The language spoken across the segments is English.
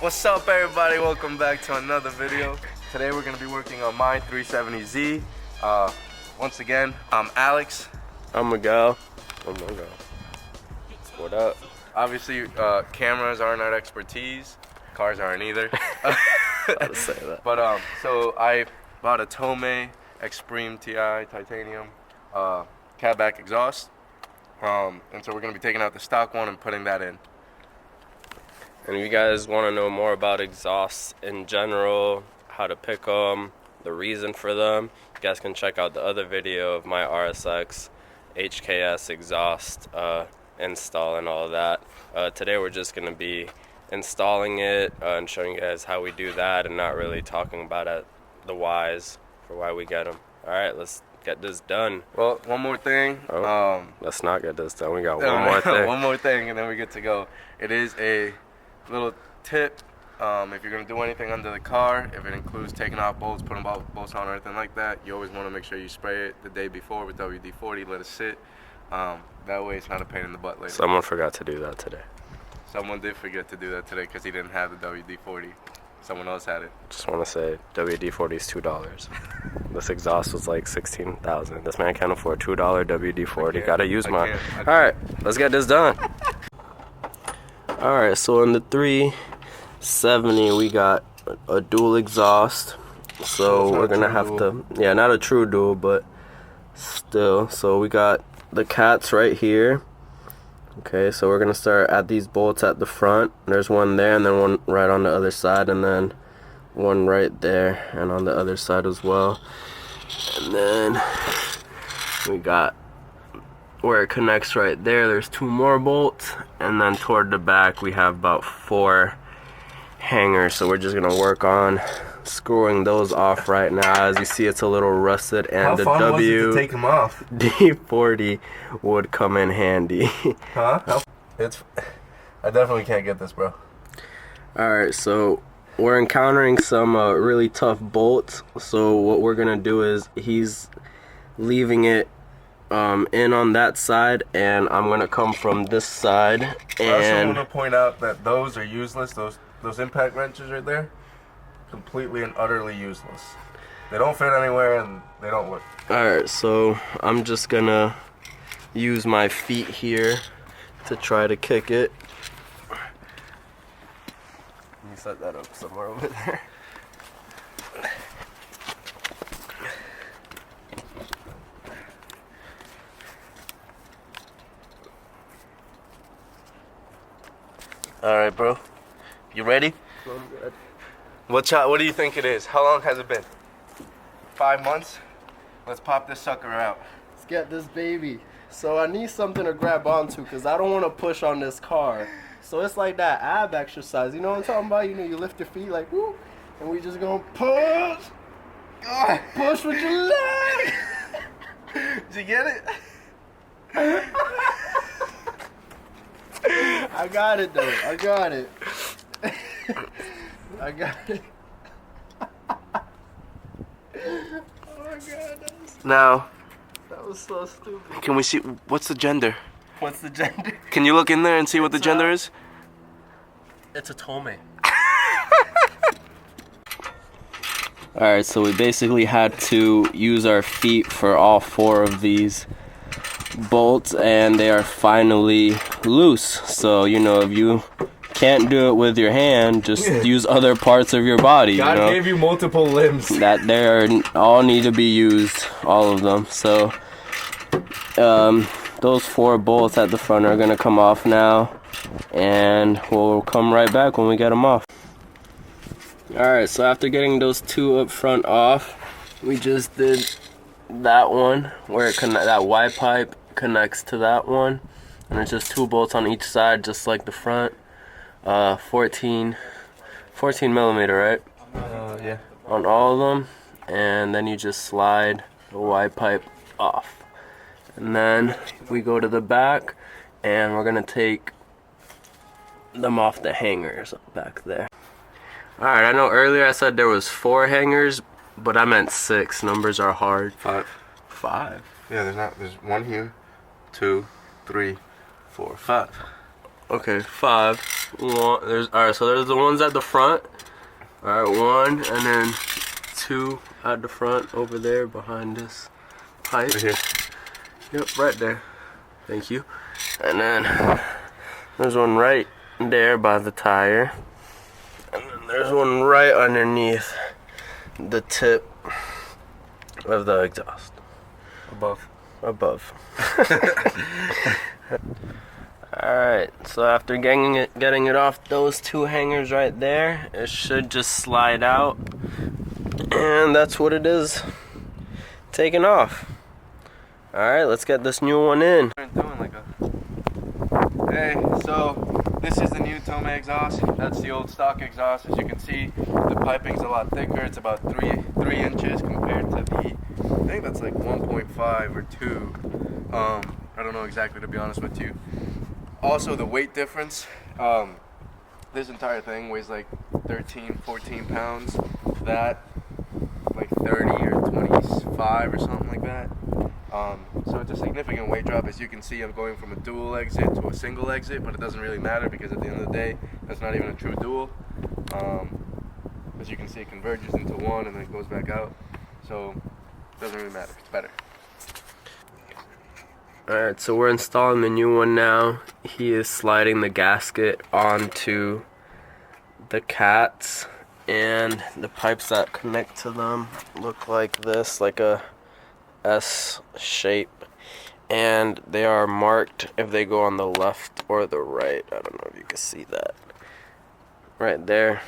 What's up, everybody? Welcome back to another video. Today we're going to be working on my 370Z. Once again, I'm Alex. I'm Miguel. What up? Obviously, cameras aren't our expertise. Cars aren't either. I'd say that. But so I bought a Tomei Expreme TI titanium catback exhaust. And so we're going to be taking out the stock one and putting that in. And if you guys want to know more about exhausts in general, how to pick them, the reason for them, you guys can check out the other video of my RSX HKS exhaust install and all of that. Today we're just going to be installing it and showing you guys how we do that and not really talking about the whys for why we get them. Alright, let's get this done. Well, one more thing. Let's not get this done. We got one more thing. One more thing and then we get to go. It is a little tip. If you're going to do anything under the car, if it includes taking off bolts, putting bolts on or anything like that, you always want to make sure you spray it the day before with WD-40, let it sit. That way it's not a pain in the butt later. Someone forgot to do that today. Someone did forget to do that today because he didn't have the WD-40. Someone else had it. Just want to say WD-40 is $2. This exhaust was like $16,000. This man can't afford $2 WD-40. Gotta use mine. Alright, let's get this done. Alright, so in the 370 we got a dual exhaust. So we're gonna have to, yeah, not a true dual, but still. So we got the cats right here. Okay, so we're gonna start at these bolts at the front. There's one there and then one right on the other side and then one right there and on the other side as well. And then we got where it connects right there, there's two more bolts, and then toward the back we have about 4 hangers. So we're just gonna work on screwing those off right now. As you see, it's a little rusted, and the WD-40 would come in handy. Huh? I definitely can't get this, bro. Alright, so we're encountering some really tough bolts. So what we're gonna do is he's leaving it in on that side, and I'm gonna come from this side. And I also want to point out that those are useless. Those impact wrenches right there, completely and utterly useless. They don't fit anywhere and they don't work. Alright, so I'm just gonna use my feet here to try to kick it. Let me set that up somewhere over there. Alright, bro. You ready? I'm good. What do you think it is? How long has it been? 5 months? Let's pop this sucker out. Let's get this baby. So I need something to grab onto because I don't want to push on this car. So it's like that ab exercise. You know what I'm talking about? You know, you lift your feet like, woo, and we just gonna push. Push with your leg. Did you get it? I got it though. I got it. I got it. Oh my god. Now, That was so stupid. can we see what's the gender? What's the gender? Can you look in there and see what the gender is? It's a Tomei. Alright, so we basically had to use our feet for all 4 of these bolts, and they are finally loose. So, you know, if you can't do it with your hand, just use other parts of your body. God, you know? gave you multiple limbs. That they all need to be used, all of them. So those 4 bolts at the front are gonna come off now, and we'll come right back when we get them off. Alright, so after getting those 2 up front off, we just did that one where that Y pipe connects to that one, and it's just 2 bolts on each side, just like the front. 14 millimeter, right? Yeah. On all of them, and then you just slide the Y pipe off, and then we go to the back and we're gonna take them off the hangers back there. Alright, I know earlier I said there was 4 hangers, but I meant 6. Numbers are hard. 5. 5. Yeah, there's 1 here, 2, 3, 4, 5. Okay, 5. Alright, so there's the ones at the front. Alright, 1 and then 2 at the front over there behind this pipe. Right here. Yep, right there. Thank you. And then there's one right there by the tire. And then there's one right underneath the tip of the exhaust. Above. Alright, so after getting it off those 2 hangers right there, it should just slide out. And that's what it is. Taken off. Alright, let's get this new one in. Hey, so this is the new Tomei exhaust. That's the old stock exhaust. As you can see, the piping's a lot thicker. It's about 3 inches compared to the, I think that's like 1.5 or 2. I don't know exactly, to be honest with you. Also, the weight difference. This entire thing weighs like 13, 14 pounds. That like 30 or 25 or something like that. So it's a significant weight drop. As you can see, I'm going from a dual exit to a single exit, but it doesn't really matter because at the end of the day, that's not even a true dual. As you can see, it converges into one and then it goes back out. So it doesn't really matter. It's better. Alright, so we're installing the new one now. He is sliding the gasket onto the cats, and the pipes that connect to them look like this, like a S shape, and they are marked if they go on the left or the right. I don't know if you can see that. Right there,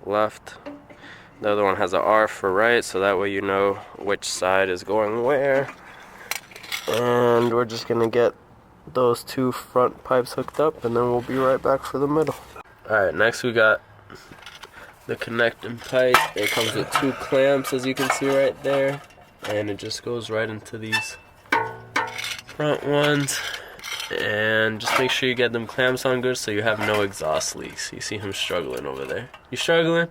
left. The other one has an R for right, so that way you know which side is going where. And we're just gonna get those 2 front pipes hooked up, and then we'll be right back for the middle. Alright, next we got the connecting pipe. It comes with 2 clamps, as you can see right there, and it just goes right into these front ones. And just make sure you get them clamps on good so you have no exhaust leaks. You see him struggling over there. You struggling?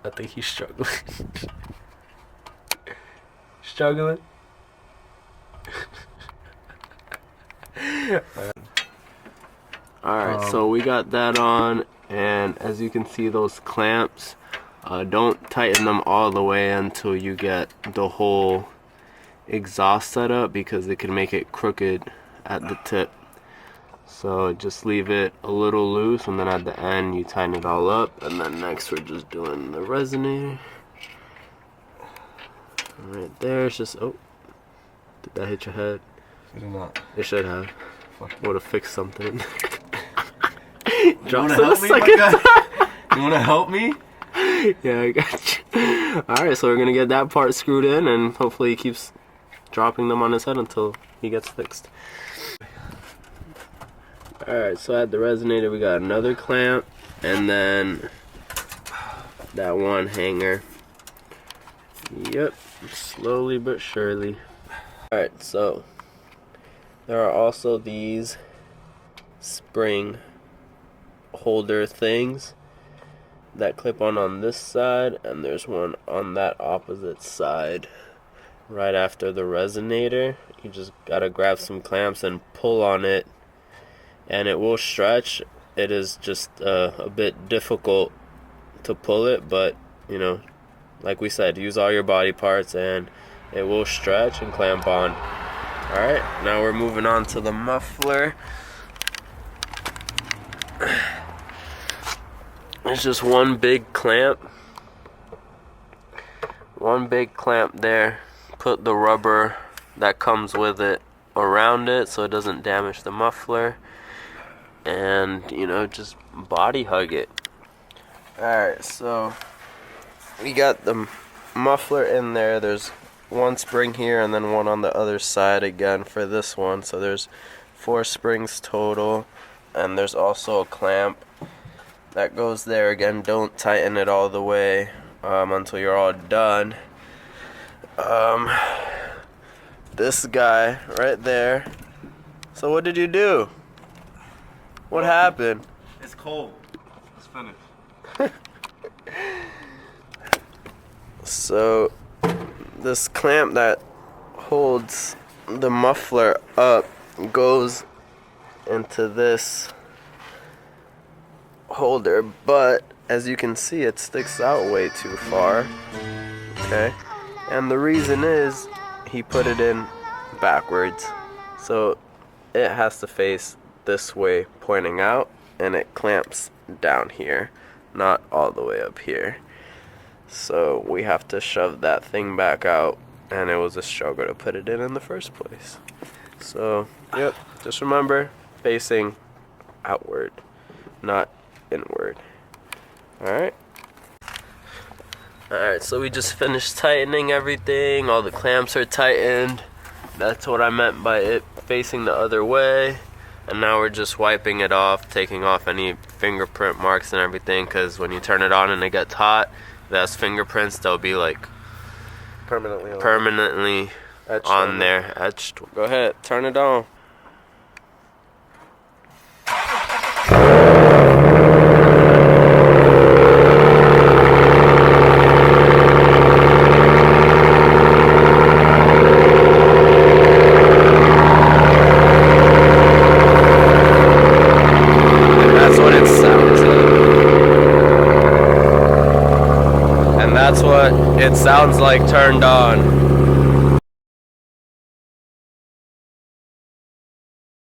I think he's struggling. Struggling? Alright, so we got that on, and as you can see, those clamps, don't tighten them all the way until you get the whole exhaust set up, because it can make it crooked at the tip. So just leave it a little loose, and then at the end you tighten it all up. And then next we're just doing the resonator. Right there, it's just, oh, did that hit your head? It did not. It should have. Would have fixed something. You wanna help me, my guy? You wanna help me? Yeah, I got you. Alright, so we're gonna get that part screwed in, and hopefully he keeps dropping them on his head until he gets fixed. Alright, so at the resonator we got another clamp, and then that one hanger. Yep, slowly but surely. Alright, so there are also these spring holder things that clip on this side, and there's one on that opposite side right after the resonator. You just gotta grab some clamps and pull on it, and it will stretch. It is just a bit difficult to pull it, but you know, like we said, use all your body parts and it will stretch and clamp on. Alright, now we're moving on to the muffler. It's just one big clamp. One big clamp there. Put the rubber that comes with it around it so it doesn't damage the muffler. And, you know, just body hug it. Alright, so we got the muffler in there. There's one spring here and then one on the other side again for this one. So there's 4 springs total. And there's also a clamp that goes there again. Don't tighten it all the way until you're all done. This guy right there. So what did you do? What happened? It's cold. It's finished. So this clamp that holds the muffler up goes into this holder, but as you can see, it sticks out way too far. Okay, and the reason is he put it in backwards, so it has to face this way pointing out, and it clamps down here, not all the way up here. So we have to shove that thing back out, and it was a struggle to put it in the first place. So yep, just remember, facing outward, not inward. Alright, so we just finished tightening everything. All the clamps are tightened. That's what I meant by it facing the other way. And now we're just wiping it off, taking off any fingerprint marks and everything, because when you turn it on and it gets hot, that's fingerprints. They'll be like permanently etched on there, etched. Go ahead, turn it on. That's what it sounds like turned on.